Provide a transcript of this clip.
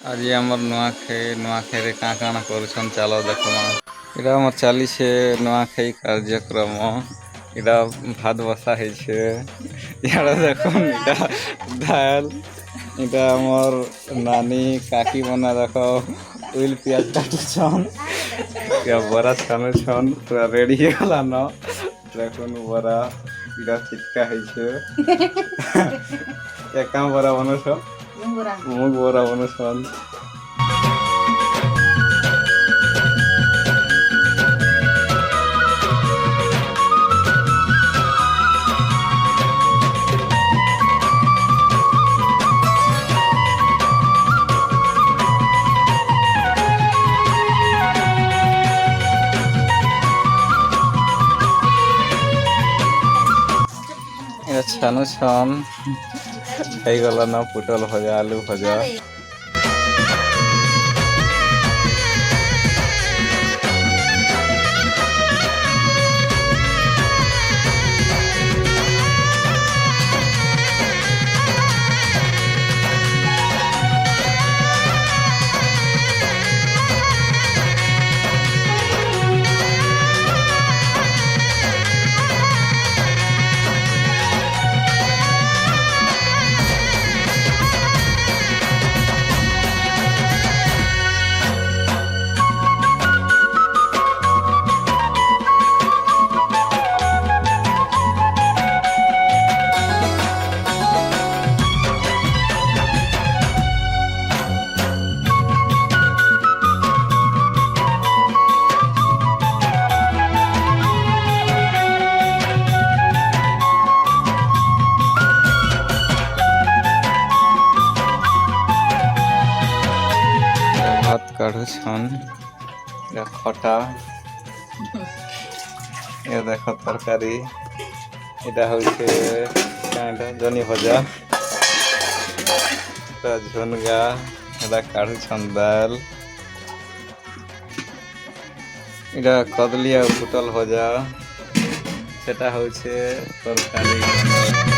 आज आमर नुआखाई रे काଣା करुछन चलो देखमा। इरा हमर चाली छे नुआखाई कार्यक्रम। इरा भात बसा है छे। यार देखो इटा दाल। इटा हमर नानी काकी बना रखो उइल प्याज काटुछन। या बड़ा छानु छन पूरा रेडी होला न। देखो बड़ा इरा चिटका है छे। या काम बड़ा बनछ। मुग बड़ा बनछन। छानु छन खाई गला न पुटल भजा आलू भजा। भात काढुछन या खटा ये देखो तरकारी इटा होइछे कांडा जनी भजा ता झुनगा एटा काढुछन दाल इटा कदली आ पुटल भजा सेटा होइछे तरकारी।